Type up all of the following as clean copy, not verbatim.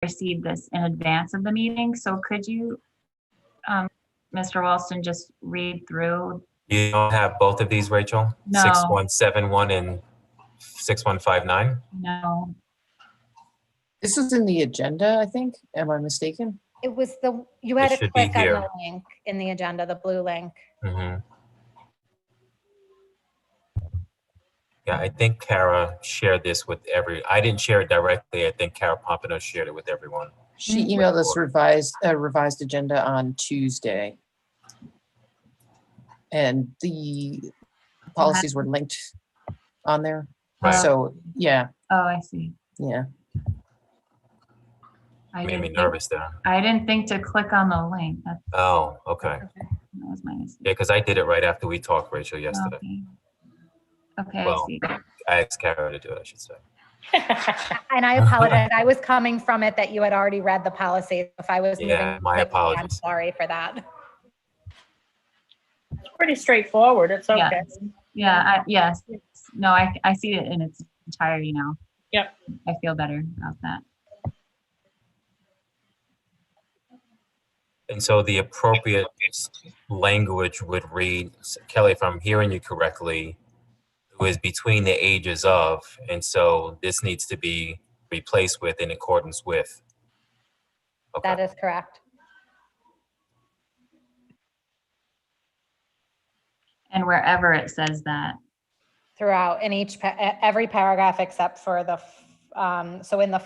received this in advance of the meeting, so could you, Mr. Walston, just read through? You don't have both of these, Rachel? No. 6171 and 6159? No. This is in the agenda, I think. Am I mistaken? It was you had It to should be click on here. the link in the agenda, the blue link. Mm-hmm. Yeah, I think Kara shared this with I didn't share it directly. I think Kara Pompano shared it with everyone. She emailed us revised agenda on Tuesday. And the policies were linked on there. Right. So, yeah. Oh, I see. Yeah. Made me nervous there. I didn't think to click on the link. Oh, okay. That was my mistake. Yeah, because I did it right after we talked, Rachel, yesterday. Okay, Well, I see. I asked Kara to do it, I should say. And I apologize. I was coming from it that you had already read the policy. If I was moving My quickly, I'm apologies. sorry for that. It's pretty straightforward. It's okay. Yeah, yes. No, I see it in its entirety now. Yep. I feel better about that. And so the appropriate language would read, Kelly, if I'm hearing you correctly, it was between the ages of, and so this needs to be replaced with in accordance with. Okay. That is correct. And wherever it says that. Throughout in every paragraph except for so in the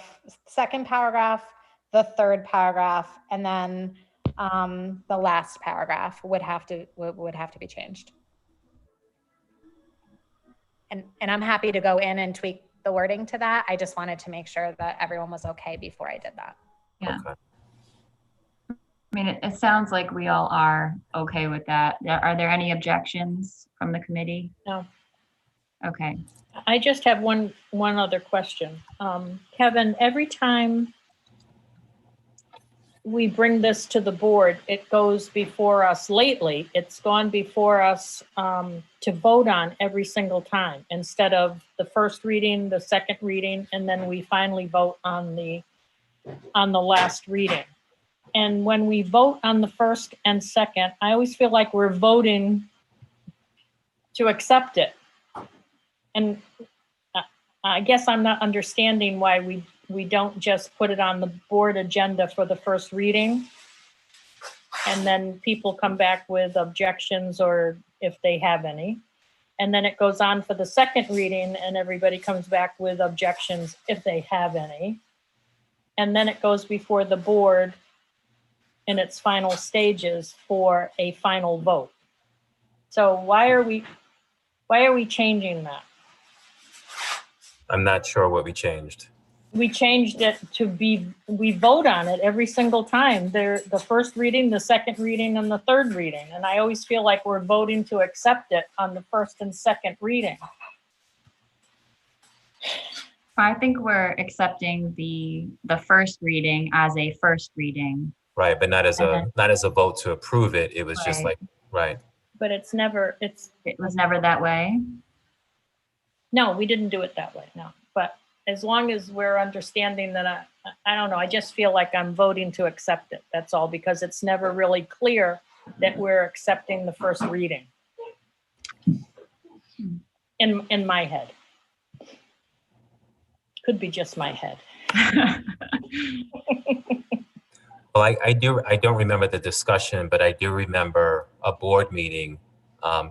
second paragraph, the third paragraph, and then the last paragraph would have to be changed. And I'm happy to go in and tweak the wording to that. I just wanted to make sure that everyone was okay before I did that. Yeah. Okay. I mean, it sounds like we all are okay with that. Are there any objections from the committee? No. Okay. I just have one other question. Kevin, every time we bring this to the board, it goes before us lately. It's gone before us to vote on every single time instead of the first reading, the second reading, and then we finally vote on the last reading. And when we vote on the first and second, I always feel like we're voting to accept it. And I guess I'm not understanding why we don't just put it on the board agenda for the first reading. And then people come back with objections or if they have any. And then it goes on for the second reading and everybody comes back with objections if they have any. And then it goes before the board in its final stages for a final vote. So why are we changing that? I'm not sure what we changed. We changed it to we vote on it every single time. The first reading, the second reading, and the third reading. And I always feel like we're voting to accept it on the first and second reading. I think we're accepting the first reading as a first reading. Right, but not as a vote to approve it. It was just like, right. But it was never that way. No, we didn't do it that way, no. But as long as we're understanding that, I don't know, I just feel like I'm voting to accept it. That's all, because it's never really clear that we're accepting the first reading. In my head. Could be just my head. Well, I don't remember the discussion, but I do remember a board meeting.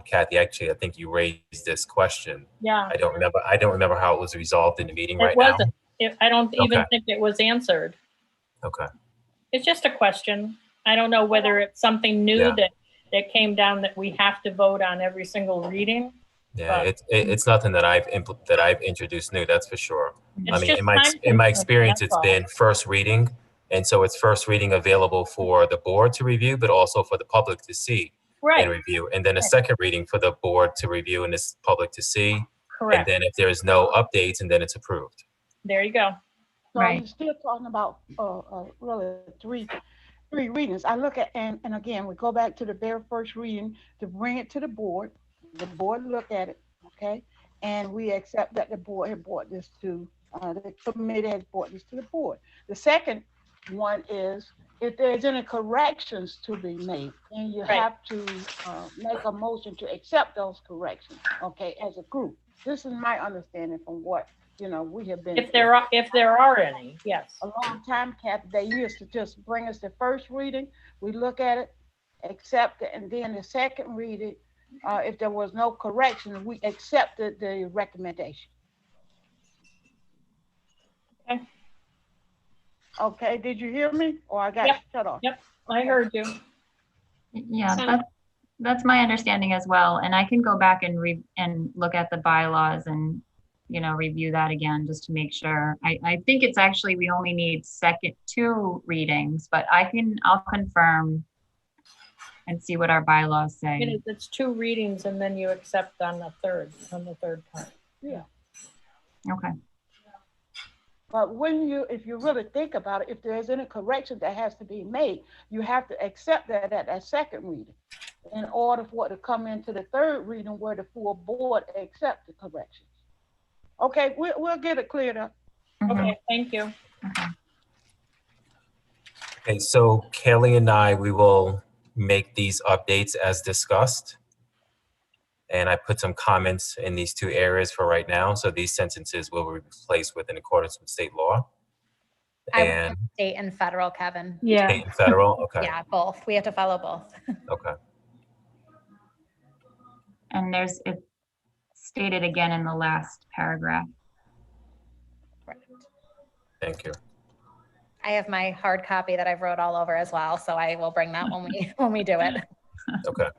Kathy, actually, I think you raised this question. Yeah. I don't remember how it was resolved in the meeting It wasn't. I don't even think it was answered. Okay. It's just a question. I don't know whether it's something new that came down that we have to vote on every single reading. Yeah, it's nothing that I've introduced new, that's for sure. I mean, in my experience, it's been first reading. And so it's first reading available for the board to review, but also for the public to see and review. And then a second reading for the board to review and this public to see. Correct. And then if there's no updates, and then it's approved. There you go. So you're still talking about really three readings. I look at, and again, we go back to the very first reading to bring it to the board. The board look at it, okay? And we accept that the board had brought this to, the committee has brought this to the board. The second One is if there's any corrections to be made, then you Right. have to make a motion to accept those corrections, okay, as a group. This is my understanding from what, we have been If through. there are any, yes. A long time, Kathy, they used to just bring us the first reading, we look at it, accept it, and then the second reading, if there was no correction, we accepted the recommendation. Okay. Okay, did you hear me? Or I got Yep. shut off? Yep, I heard you. Yeah, that's my understanding as well. And I can go back and look at the bylaws and, review that again, just to make sure. I think it's actually, we only need two readings, but I'll confirm and see what our bylaws say. It's 2 readings and then you accept on the third time. Yeah. Okay. But if you really think about it, if there's any correction that has to be made, you have to accept that at that second reading in order for it to come into the third reading where the full board accept the corrections. Okay, we'll get it cleared up. Okay, thank you. Okay. Okay, so Kelly and we will make these updates as discussed. And I put some comments in these 2 areas for right now. So these sentences will be replaced in accordance with state law. I would And put state and federal, Kevin. Yeah. state and federal, okay, Yeah, both. We have to follow both. okay. And it's stated again in the last paragraph. Thank you. I have my hard copy that I've wrote all over as well, so I will bring that when we do it. Okay.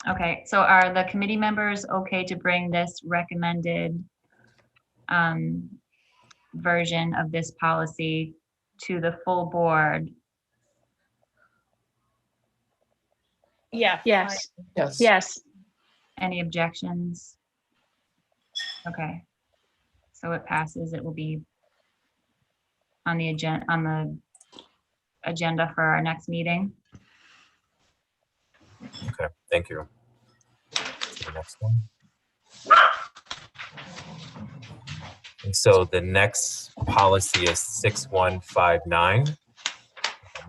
Okay, so are the committee members okay to bring this recommended version of this policy to the full board? Yeah. Yes, Yes. yes. Any objections? Okay, so it passes. It will be on the agenda for our next meeting. Okay, thank you. The next one. And so the next policy is 6159.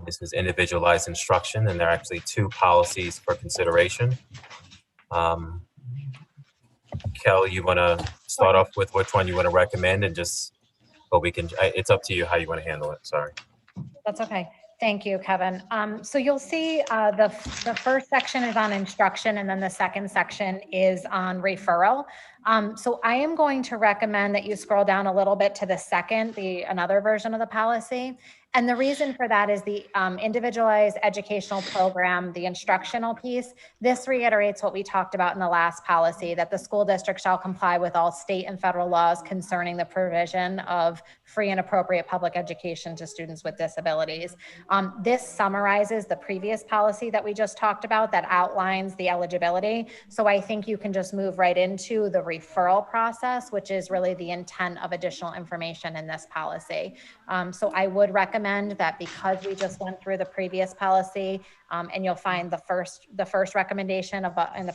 This is individualized instruction, and there are actually 2 policies for consideration. Kel, you want to start off with which one you want to recommend, and it's up to you how you want to handle it. Sorry. That's okay. Thank you, Kevin. So you'll see the first section is on instruction, and then the second section is on referral. So I am going to recommend that you scroll down a little bit to the another version of the policy. And the reason for that is the individualized educational program, the instructional piece. This reiterates what we talked about in the last policy, that the school district shall comply with all state and federal laws concerning the provision of free and appropriate public education to students with disabilities. This summarizes the previous policy that we just talked about that outlines the eligibility. So I think you can just move right into the referral process, which is really the intent of additional information in this policy. So I would recommend that because we just went through the previous policy, and you'll find the first recommendation in the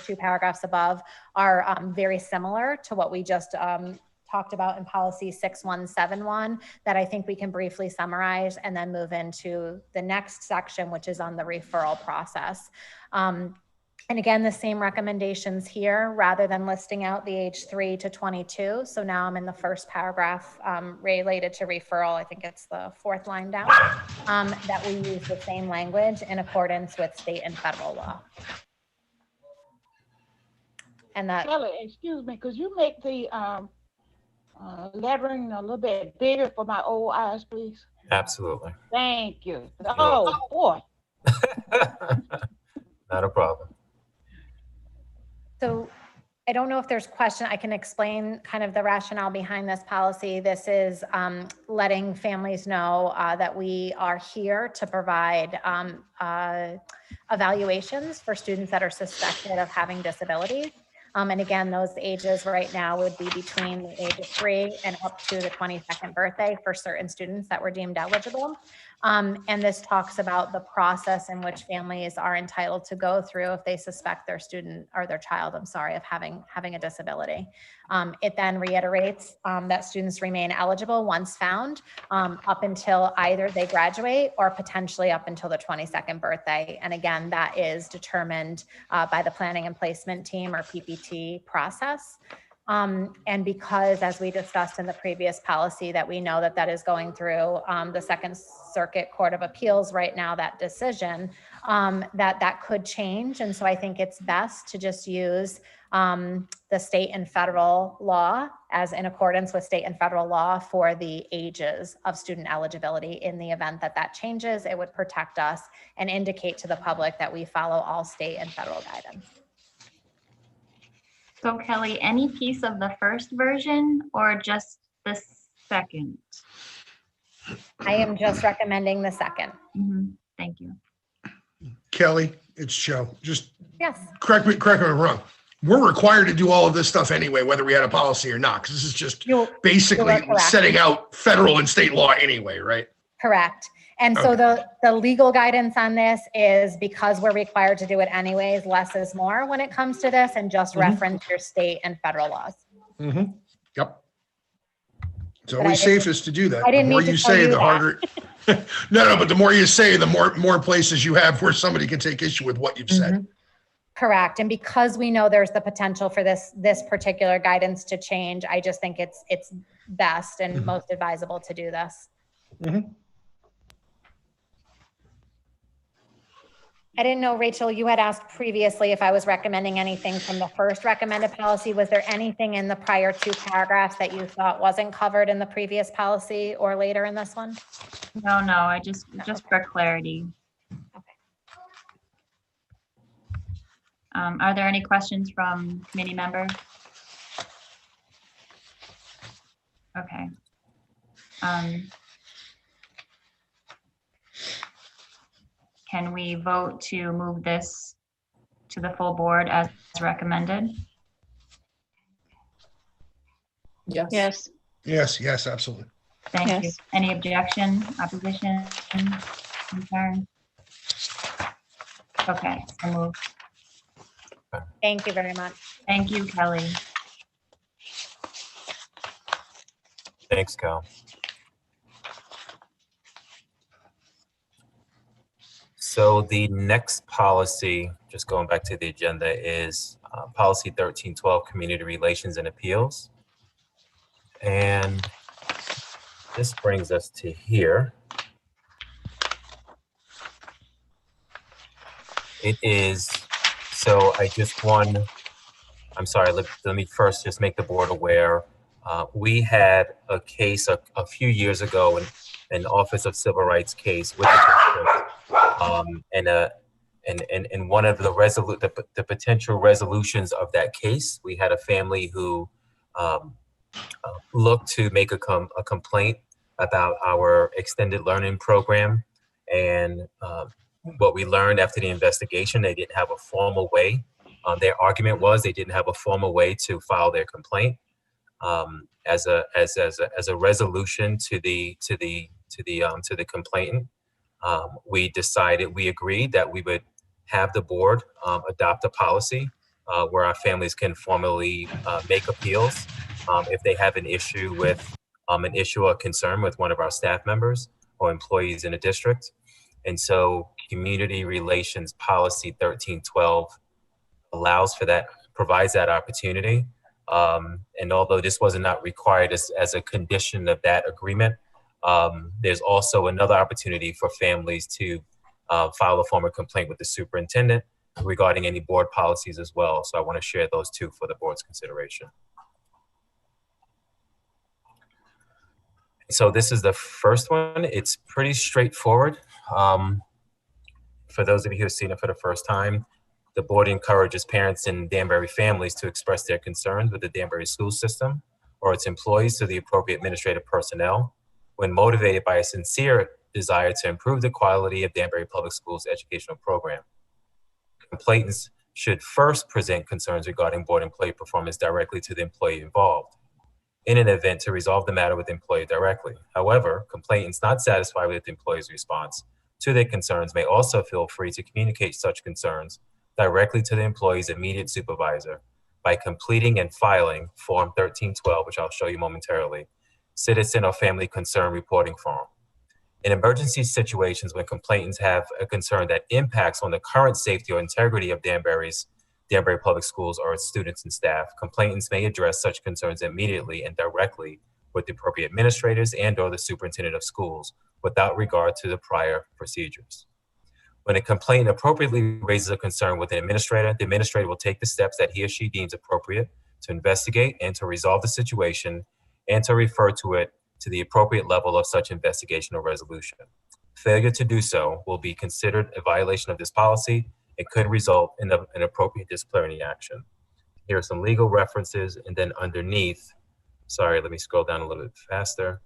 2 paragraphs above are very similar to what we just talked about in policy 6171, that I think we can briefly summarize and then move into the next section, which is on the referral process. And again, the same recommendations here, rather than listing out the age 3 to 22. So now I'm in the first paragraph related to referral. I think it's the 4th line down, that we use the same language in accordance with state and federal law. And that, Kelly, excuse me, could you make the lettering a little bit bigger for my old eyes, please? Absolutely. Thank you. Oh, boy. Not a problem. so I don't know if there's question. I can explain kind of the rationale behind this policy. This is letting families know that we are here to provide evaluations for students that are suspected of having disabilities. And again, those ages right now would be between the age of 3 and up to the 22nd birthday for certain students that were deemed eligible. And this talks about the process in which families are entitled to go through if they suspect their student or their child, I'm sorry, of having a disability. It then reiterates that students remain eligible once found up until either they graduate or potentially up until the 22nd birthday. And again, that is determined by the planning and placement team or PPT process. And because, as we discussed in the previous policy, that we know that that is going through the Second Circuit Court of Appeals right now, that decision, that could change. And so I think it's best to just use the state and federal law as in accordance with state and federal law for the ages of student eligibility. In the event that that changes, it would protect us and indicate to the public that we follow all state and federal guidance. So Kelly, any piece of the first version or just the second? I am just recommending the second. Thank you. Kelly, it's Joe. Just Yes. correct me if I'm wrong. We're required to do all of this stuff anyway, whether we had a policy or not, because this is just basically setting out federal and state law anyway, right? Correct. And so the legal guidance on this is because we're required to do it anyways, less is more when it comes to this, and just reference your state and federal laws. Yep. It's always safest to do that. I didn't The more need to you tell say, you the that. harder. No, but the more you say, the more places you have where somebody can take issue with what you've said. Correct. And because we know there's the potential for this particular guidance to change, I just think it's best and most advisable to do this. I didn't know, Rachel, you had asked previously if I was recommending anything from the first recommended policy. Was there anything in the prior two paragraphs that you thought wasn't covered in the previous policy or later in this one? No, I just for clarity. Okay. Are there any questions from committee members? Okay. Can we vote to move this to the full board as recommended? Yes. Yes, absolutely. Thank you. Any objection, opposition, concern? Okay, so moved. Thank you very much. Thank you, Kelly. Thanks, Cal. So the next policy, just going back to the agenda, is policy 1312, community relations and appeals. And this brings us to here. It is, so I just want, I'm sorry, let me first just make the board aware. We had a case a few years ago, an Office of Civil Rights case with the district. And one of the potential resolutions of that case, we had a family who looked to make a complaint about our extended learning program. And what we learned after the investigation, they didn't have a formal way. Their argument was they didn't have a formal way to file their complaint. As a resolution to the complainant. We agreed that we would have the board adopt a policy where our families can formally make appeals if they have an issue or concern with one of our staff members or employees in a district. And so community relations policy 1312 allows for that, provides that opportunity. And although this was not required as a condition of that agreement, there's also another opportunity for families to file a formal complaint with the superintendent regarding any board policies as well. So I want to share those two for the board's consideration. So this is the first one. It's pretty straightforward. For those of you who have seen it for the first time, the board encourages parents and Danbury families to express their concerns with the Danbury school system or its employees to the appropriate administrative personnel when motivated by a sincere desire to improve the quality of Danbury Public Schools educational program. Complainants should first present concerns regarding board employee performance directly to the employee involved. in an event to resolve the matter with the employee directly. However, complainants not satisfied with the employee's response to their concerns may also feel free to communicate such concerns directly to the employee's immediate supervisor by completing and filing Form 1312, which I'll show you momentarily, Citizen or Family Concern Reporting Form. In emergency situations when complainants have a concern that impacts on the current safety or integrity of Danbury Public Schools or its students and staff, complainants may address such concerns immediately and directly with the appropriate administrators and or the superintendent of schools without regard to the prior procedures. When a complainant appropriately raises a concern with an administrator, the administrator will take the steps that he or she deems appropriate to investigate and to resolve the situation and to refer to it to the appropriate level of such investigation or resolution. Failure to do so will be considered a violation of this policy. It could result in an appropriate disciplinary action. Here are some legal references, and then underneath, sorry, let me scroll down a little bit faster.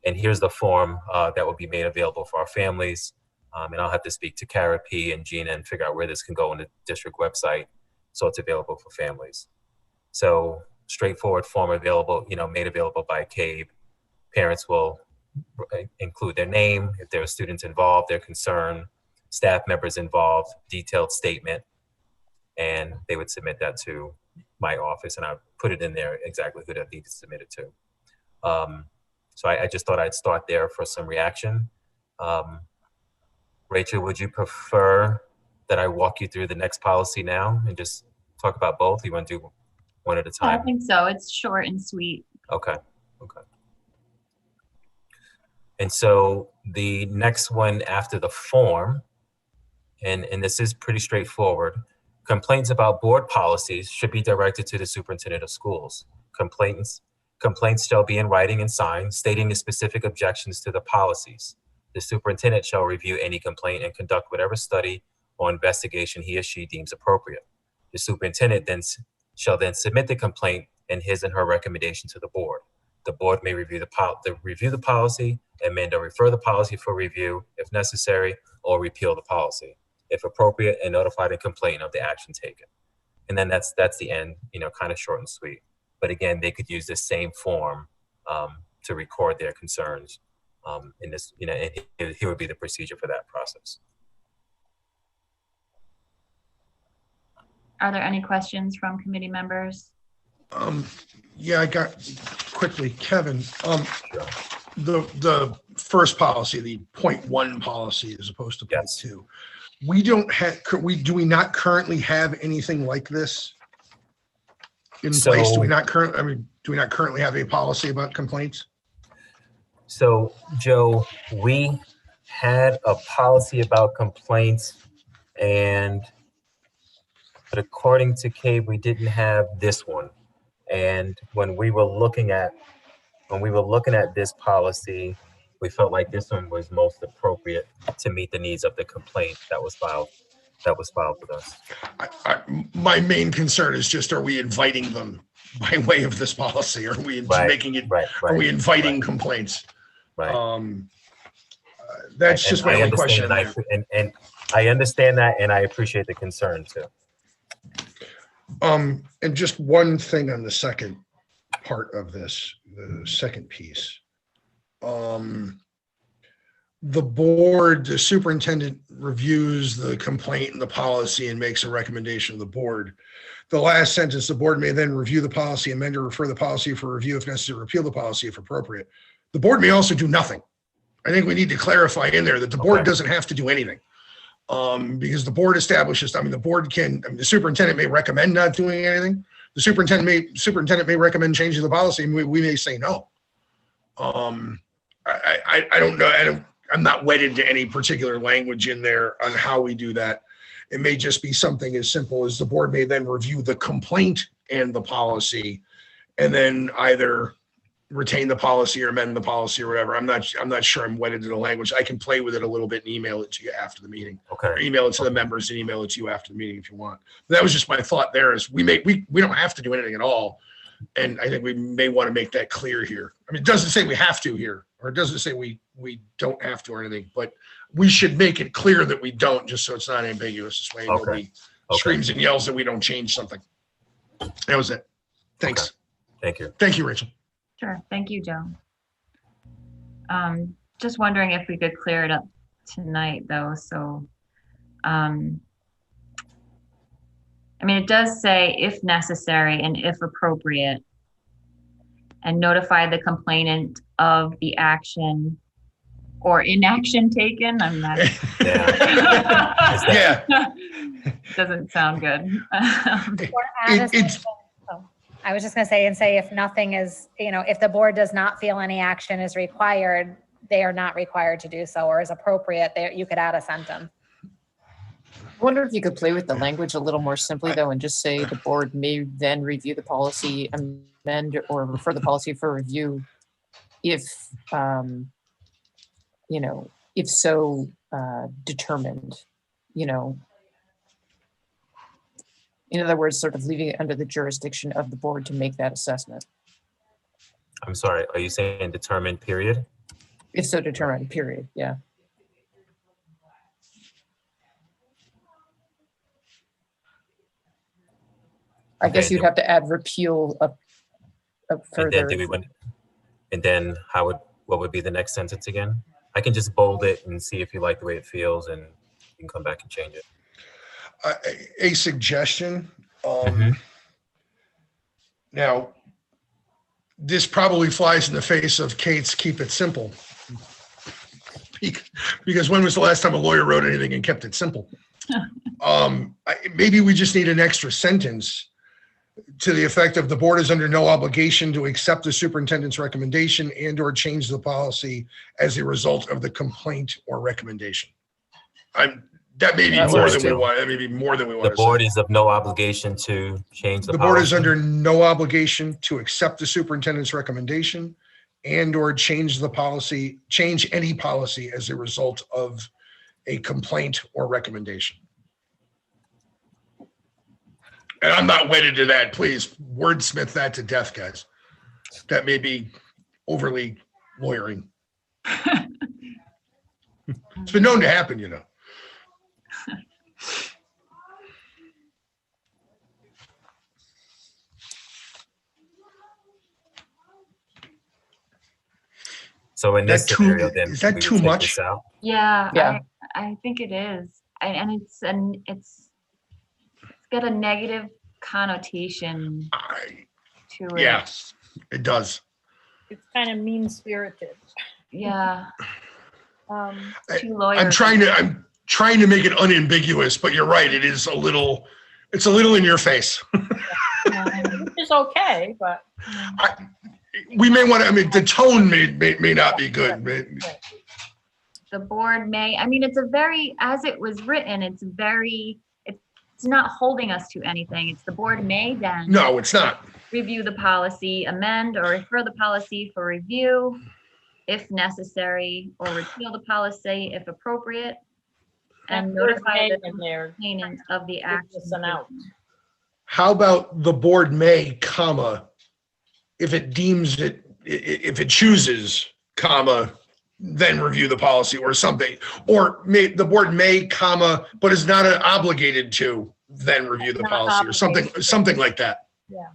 And here's the form that will be made available for our families. And I'll have to speak to Kara P. and Gina and figure out where this can go on the district website so it's available for families. So straightforward form available, made available by CABE. Parents will include their name, if there are students involved, their concern, staff members involved, detailed statement, and they would submit that to my office, and I put it in there exactly who that needs to submit it to. So I just thought I'd start there for some reaction. Rachel, would you prefer that I walk you through the next policy now and just talk about both? You want to do one at a time? I think so. It's short and sweet. Okay. And so the next one after the form, and this is pretty straightforward, complaints about board policies should be directed to the superintendent of schools. Complaints shall be in writing and signed, stating the specific objections to the policies. The superintendent shall review any complaint and conduct whatever study or investigation he or she deems appropriate. The superintendent shall then submit the complaint and his and her recommendation to the board. The board may review the policy, amend or refer the policy for review if necessary, or repeal the policy if appropriate, and notify the complainant of the action taken. And then that's the end, kind of short and sweet. But again, they could use the same form to record their concerns in this, and here would be the procedure for that process. Are there any questions from committee members? Yeah, I got quickly, Kevin. The first policy, the 0.1 policy, as opposed to 0.2. We don't have. Do we not currently have anything like this in place? Do we not currently have a policy about complaints? So, Joe, we had a policy about complaints, but according to CABE, we didn't have this one. And when we were looking at this policy, we felt like this one was most appropriate to meet the needs of the complaint that was filed with us. My main concern is just, are we inviting them by way of this policy? Are we making it? Are we inviting complaints? Right. That's just my only question. And I understand that, and I appreciate the concern too. And just one thing on the second part of this, the second piece. The superintendent reviews the complaint and the policy and makes a recommendation to the board. The last sentence, the board may then review the policy, amend or refer the policy for review if necessary, repeal the policy if appropriate. The board may also do nothing. I think we need to clarify in there that the board doesn't have to do anything. Because the board establishes, the superintendent may recommend not doing anything. The superintendent may recommend changing the policy, and we may say no. I don't know. I'm not wedded to any particular language in there on how we do that. It may just be something as simple as the board may then review the complaint and the policy, and then either retain the policy or amend the policy or whatever. I'm not sure I'm wedded to the language. I can play with it a little bit and email it to you after the meeting. Okay. Or email it to the members and email it to you after the meeting if you want. But that was just my thought there, is we don't have to do anything at all. And I think we may want to make that clear here. I mean, it doesn't say we have to here, or it doesn't say we don't have to or anything, but we should make it clear that we don't, just so it's not ambiguous. This way nobody screams and yells that we don't change something. That was it. Thanks. Okay. Thank you. Thank you, Rachel. Sure. Thank you, Joe. Just wondering if we could clear it up tonight, though. So, I mean, it does say if necessary and if appropriate, and notify the complainant of the action or inaction taken. I'm not. Yeah. Doesn't sound good. I was just going to say if nothing is, if the board does not feel any action is required, they are not required to do so, or is appropriate, you could add a sentence. I wonder if you could play with the language a little more simply, though, and just say the board may then review the policy, amend or refer the policy for review if, if so determined, in other words, sort of leaving it under the jurisdiction of the board to make that assessment. I'm sorry, are you saying determined period? If so determined, period, yeah. I guess you'd have to add repeal up further. And then what would be the next sentence again? I can just bold it and see if you like the way it feels, and you can come back and change it. A suggestion. Now, this probably flies in the face of Kate's keep it simple. Because when was the last time a lawyer wrote anything and kept it simple? Maybe we just need an extra sentence to the effect of the board is under no obligation to accept the superintendent's recommendation and or change the policy as a result of the complaint or recommendation. That may be more than we want. That may be more than we want. The board is of no obligation to change the policy. The board is under no obligation to accept the superintendent's recommendation and or change any policy as a result of a complaint or recommendation. And I'm not wedded to that. Please wordsmith that to death, guys. That may be overly lawyering. It's been known to happen, So in this scenario, then is that too much? Yeah. I think it is, and it's got a negative connotation to it. Yeah, it does. It's kind of mean-spirited. Yeah. Two lawyers. I'm trying to make it unambiguous, but you're right. It's a little in your face. Which is okay, but we may want to. The tone may not be good. The board may. It's as it was written. It's not holding us to anything. It's the board may then. No, it's not. Review the policy, amend or refer the policy for review if necessary, or repeal the policy if appropriate, and notify the complainant of the action. How about the board may, comma, if it deems it, if it chooses, comma, then review the policy or something, or the board may, comma, but is not obligated to then review the policy or something like that. Yeah.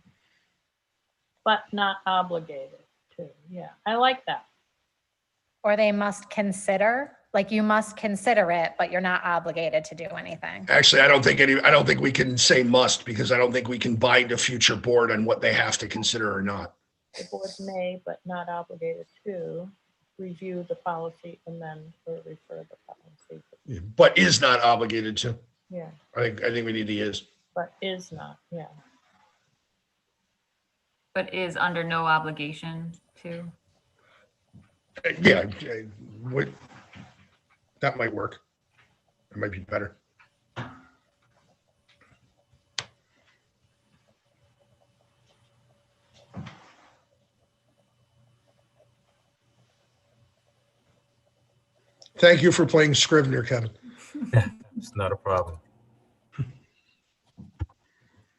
But not obligated to. Yeah, I like that. Or they must consider, like you must consider it, but you're not obligated to do anything. Actually, I don't think we can say must, because I don't think we can bind a future board on what they have to consider or not. The board may, but not obligated to, review the policy and then refer the policy. Yeah, but is not obligated to. Yeah. I think we need the is. But is not, yeah. But is under no obligation to. Yeah, that might work. It might be better. Thank you for playing Scrivener, Kevin. It's not a problem.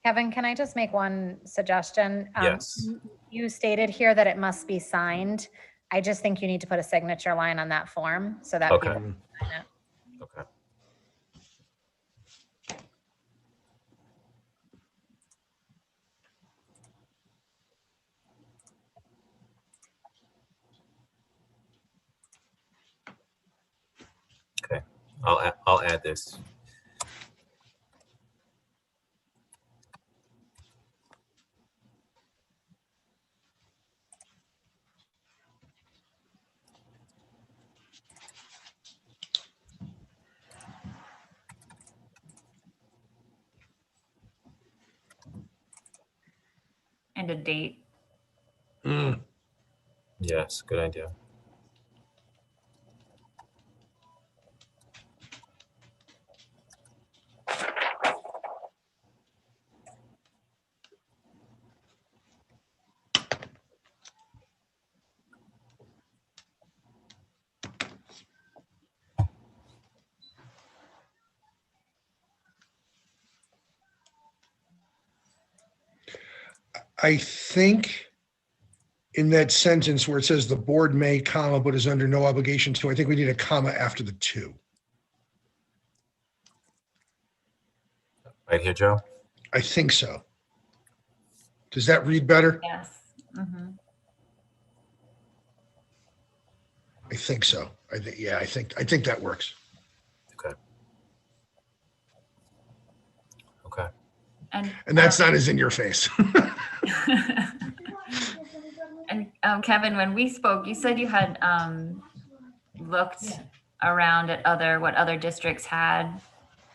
Kevin, can I just make one suggestion? Yes. You stated here that it must be signed. I just think you need to put a signature line on that form so that people can sign it. Okay. I'll add this. And a date. Yes, good idea. I think in that sentence where it says the board may, comma, but is under no obligation to, I think we need a comma after the two. Right here, Joe? I think so. Does that read better? Yes. Mhm. I think so. I think, yeah, I think that works. Okay. Okay. And that's not as in your face. and Kevin, when we spoke, you said you had looked around at what other districts had,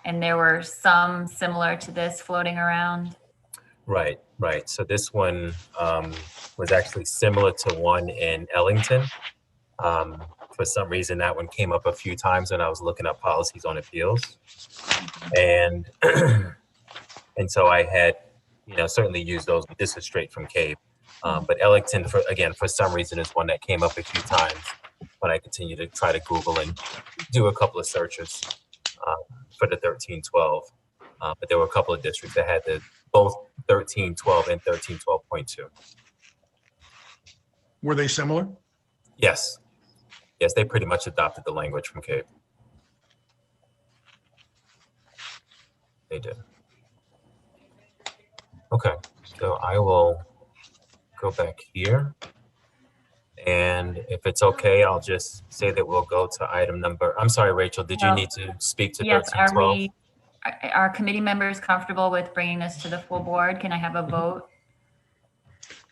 and there were some similar to this floating around. Right. So this one was actually similar to one in Ellington. For some reason, that one came up a few times when I was looking up policies on appeals, and and so I had, certainly used those. But this is straight from Cape. But Ellington, for some reason, is one that came up a few times when I continued to try to Google and do a couple of searches for the 1312. But there were a couple of districts that had both 1312 and 1312.2. Were they similar? Yes. Yes, they pretty much adopted the language from Cape. They did. Okay, so I will go back here. And if it's okay, I'll just say that we'll go to item number, I'm sorry, Rachel, did you need to speak to 1312? Are committee members comfortable with bringing this to the full board? Can I have a vote?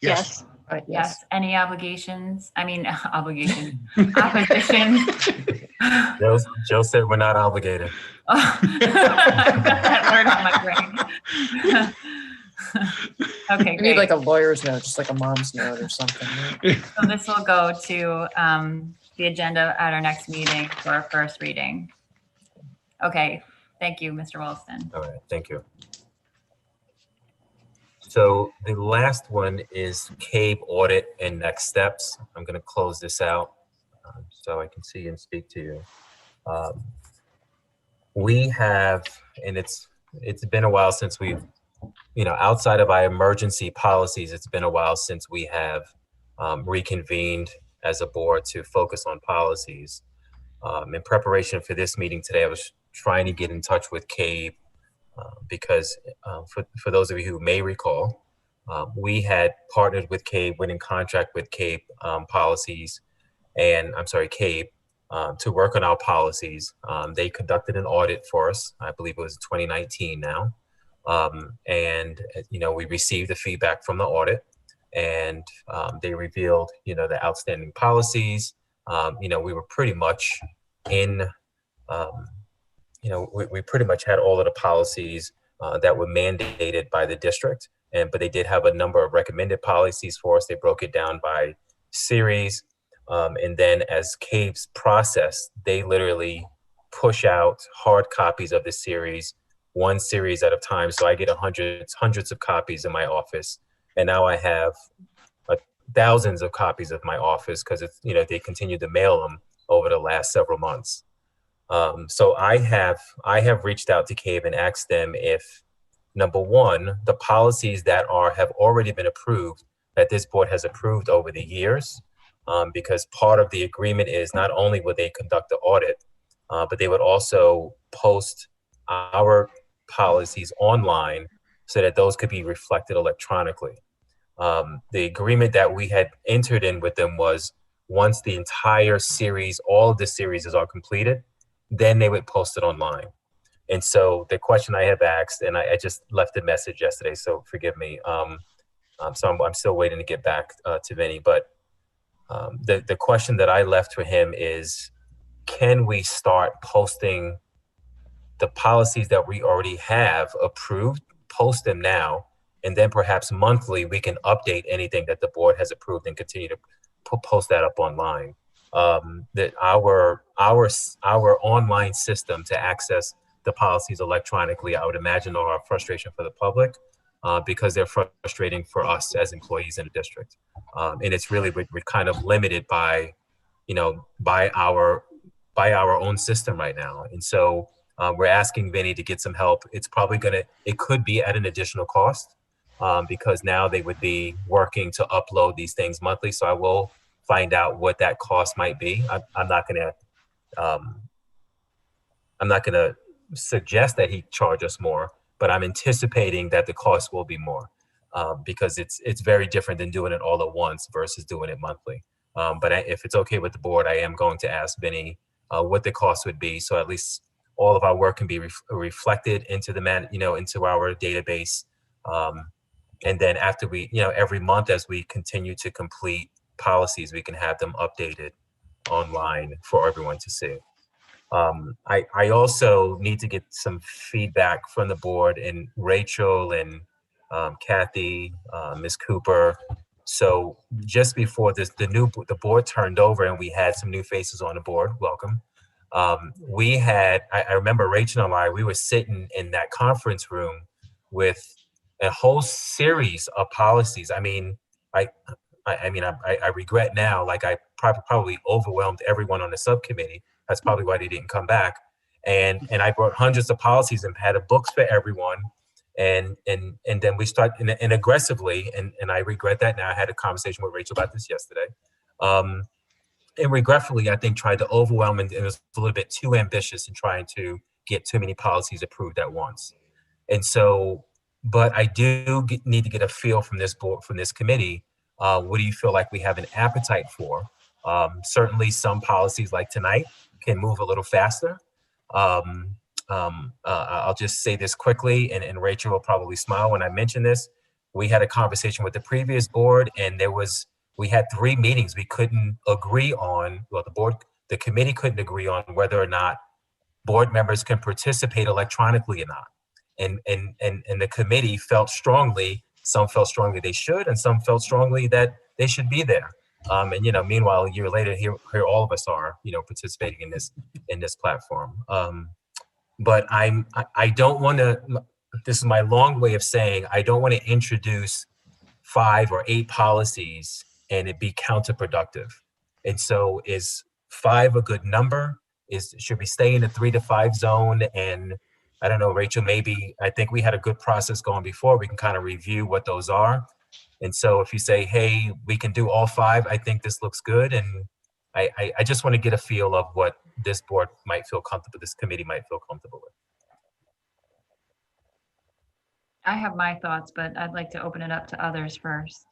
Yes. Yes. Any obligations? I mean, obligation. Opposition? Joe said we're not obligated. Oh, that word on my brain. Okay, We great. need like a lawyer's note, just like a mom's note or something. Right? So this will go to the agenda at our next meeting for our first reading. Okay, thank you, Mr. Wilson. All right, thank you. So the last one is CABE audit and next steps. I'm going to close this out so I can see and speak to you. We have, and it's been a while since we've, outside of our emergency policies, it's been a while since we have reconvened as a board to focus on policies. In preparation for this meeting today, I was trying to get in touch with CABE because for those of you who may recall, we had partnered with CABE, went in contract with CABE policies, and CABE to work on our policies. They conducted an audit for us. I believe it was 2019 now. And we received the feedback from the audit, and they revealed, the outstanding policies. We were pretty much in, we pretty much had all of the policies that were mandated by the district, but they did have a number of recommended policies for us. They broke it down by series. And then as CABE's process, they literally push out hard copies of the series, one series at a time. So I get hundreds of copies in my office. And now I have thousands of copies of my office because it's, they continue to mail them over the last several months. So I have reached out to CABE and asked them if, number one, the policies that have already been approved, that this board has approved over the years, because part of the agreement is not only would they conduct the audit, but they would also post our policies online so that those could be reflected electronically. The agreement that we had entered in with them was once the entire series, all of the series are completed, then they would post it online. And so the question I have asked, and I just left a message yesterday, so forgive me. So I'm still waiting to get back to Vinny, but the question that I left for him is, can we start posting the policies that we already have approved, post them now, and then perhaps monthly we can update anything that the board has approved and continue to post that up online. That our online system to access the policies electronically, I would imagine, are a frustration for the public because they're frustrating for us as employees in the district. And it's really, we're kind of limited by, by our own system right now. And so we're asking Vinny to get some help. It's probably it could be at an additional cost because now they would be working to upload these things monthly. So I will find out what that cost might be. I'm not gonna suggest that he charge us more, but I'm anticipating that the cost will be more because it's very different than doing it all at once versus doing it monthly. But if it's okay with the board, I am going to ask Vinny what the cost would be, so at least all of our work can be reflected into into our database. And then after we, every month as we continue to complete policies, we can have them updated online for everyone to see. I also need to get some feedback from the board, and Rachel and Kathy, Ms. Cooper. So just before the board turned over and we had some new faces on the board, welcome. I remember Rachel and we were sitting in that conference room with a whole series of policies. I mean, I regret now, like I probably overwhelmed everyone on the subcommittee. That's probably why they didn't come back. And I brought hundreds of policies and had books for everyone. And then we start and aggressively, and I regret that now. I had a conversation with Rachel about this yesterday. And regretfully, I think tried to overwhelm, and it was a little bit too ambitious in trying to get too many policies approved at once. And so, but I do need to get a feel from this board, from this committee. What do you feel like we have an appetite for? Certainly some policies like tonight can move a little faster. I'll just say this quickly, and Rachel will probably smile when I mention this. We had a conversation with the previous board, and we had 3 meetings. We couldn't agree on, the committee couldn't agree on whether or not board members can participate electronically or not. And the committee felt strongly, some felt strongly they should, and some felt strongly that they should be there. And meanwhile, a year later, here all of us are, participating in this platform. But I don't want to. This is my long way of saying I don't want to introduce 5 or 8 policies and it be counterproductive. And so, is 5 a good number? Should we stay in the 3 to 5 zone? And I don't know, Rachel. Maybe I think we had a good process going before. We can kind of review what those are. And so, if you say, "Hey, we can do all 5," I think this looks good. And I just want to get a feel of what this board might feel comfortable, this committee might feel comfortable with. I have my thoughts, but I'd like to open it up to others first.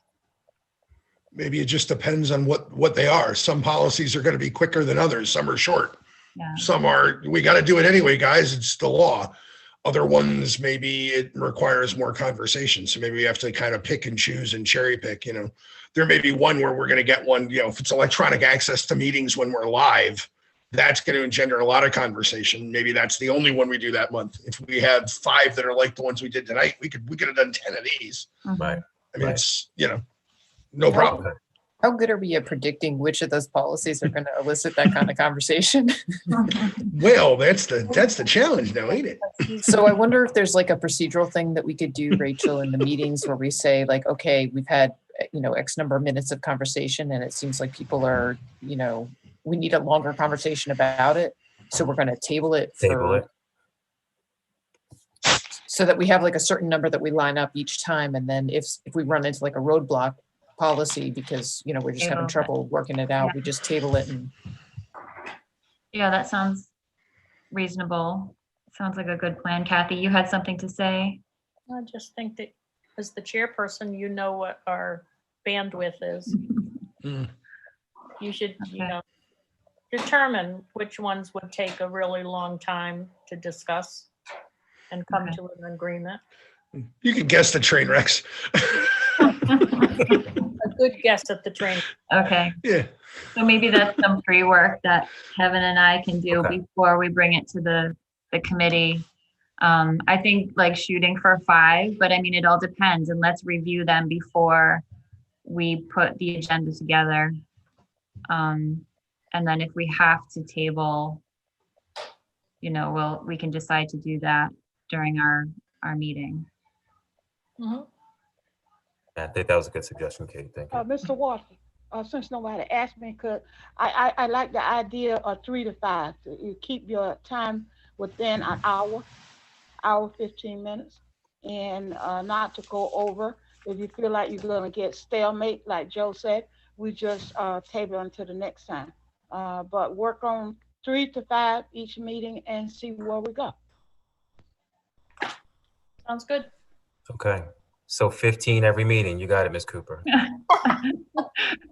Maybe it just depends on what they are. Some policies are going to be quicker than others. Some are short. Yeah. Some are, we got to do it anyway, guys. It's the law. Other ones, maybe it requires more conversation. So maybe we have to kind of pick and choose and cherry pick. There may be one where we're going to get one, if it's electronic access to meetings when we're live, that's going to engender a lot of conversation. Maybe that's the only one we do that month. If we have 5 that are like the ones we did tonight, we could have done 10 of these. Right. I mean, it's, no problem. How good are we at predicting which of those policies are going to elicit that kind of conversation? Well, that's the challenge now, ain't it? So I wonder if there's like a procedural thing that we could do, Rachel, in the meetings where we say like, okay, we've had, X number of minutes of conversation and it seems like people are, we need a longer conversation about it. So we're going to table it so that we have like a certain number that we line up each time. And then if we run into like a roadblock policy because, we're just having trouble working it out, we just table it. And yeah, that sounds reasonable. Sounds like a good plan. Kathy, you had something to say? I just think that as the chairperson, you know what our bandwidth is. You should, determine which ones would take a really long time to discuss and come Okay. to an agreement. You can guess the train wrecks. A good guess at the train. Okay, Yeah. so maybe that's some pre-work that Kevin and I can do Okay. before we bring it to the committee. I think like shooting for 5, but I mean, it all depends, and let's review them before we put the agenda together. And then if we have to table, you know, we can decide to do that during our meeting. Mhm. I think that was a good suggestion, Kate. Thank you. Mr. Walker, since nobody asked me, I like the idea of 3 to 5. You keep your time within an hour, 15 minutes, and not to go over. If you feel like you're gonna get stalemate, like Joe said, we just table until the next time. But work on 3 to 5 each meeting and see where we go. Sounds good. Okay. So 15 every meeting. You got it, Ms. Cooper.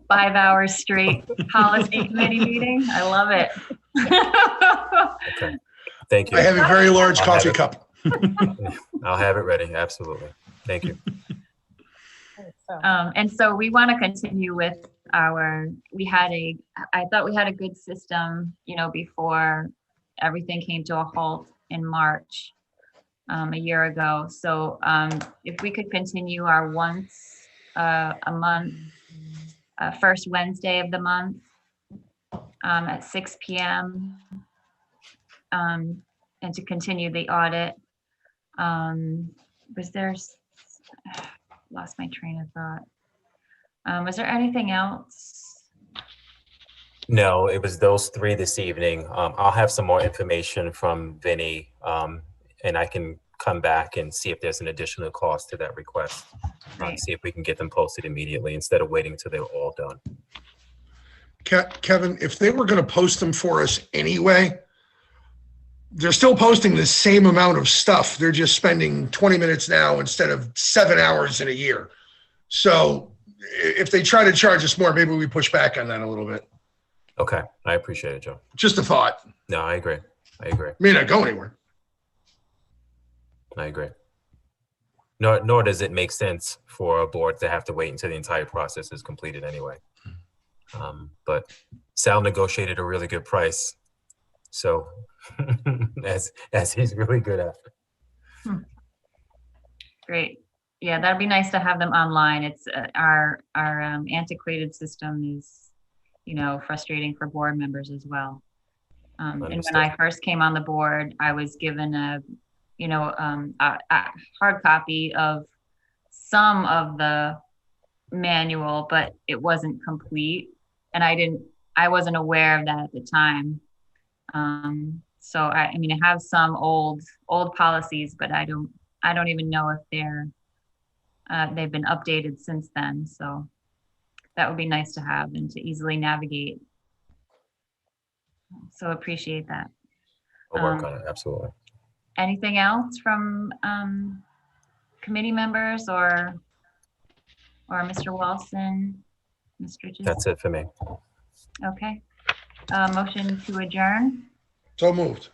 5 hours straight policy committee meeting. I love it. Okay. Thank you. I have a very large I'll coffee have it. cup. I'll have it ready. Absolutely. Thank you. And so we want to continue with I thought we had a good system, you know, before everything came to a halt in March, a year ago. So if we could continue our once a month, first Wednesday of the month at 6 p.m. And to continue the audit. Lost my train of thought. Was there anything else? No, it was those 3 this evening. I'll have some more information from Vinny, and I can come back and see if there's an additional cost to that request. Right. See if we can get them posted immediately instead of waiting till they're all done. Kevin, if they were going to post them for us anyway, they're still posting the same amount of stuff. They're just spending 20 minutes now instead of 7 hours in a year. So if they try to charge us more, maybe we push back on that a little bit. Okay. I appreciate it, Joe. Just a thought. No, I agree. May not go anywhere. I agree. Nor does it make sense for a board to have to wait until the entire process is completed anyway. But Sal negotiated a really good price. So as he's really good at. Great. Yeah, that'd be nice to have them online. It's our antiquated system is, you know, frustrating for board members as well. And when I first came on the board, I was given a hard copy of some of the manual, but it wasn't complete, and I wasn't aware of that at the time. So I mean, I have some old policies, but I don't even know if they've been updated since then. So that would be nice to have and to easily navigate. So appreciate that. I'll work on it, absolutely. Anything else from committee members or Mr. Walson, Ms. Stritches? That's it for me. Okay. Motion to adjourn. So moved.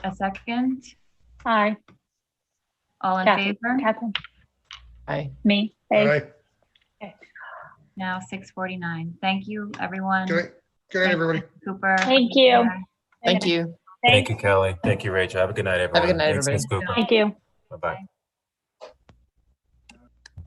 A second. Aye. All in Catherine. favor? Catherine. Aye. Me. All Aye. right. Now 6:49. Thank you, everyone. Good night, everybody. Cooper. Thank you. Thank you. Thank you, Kelly. Thank you, Rachel. Have a good night, everyone. Have a good night, Thanks, Ms. Cooper. Thank you. Bye-bye.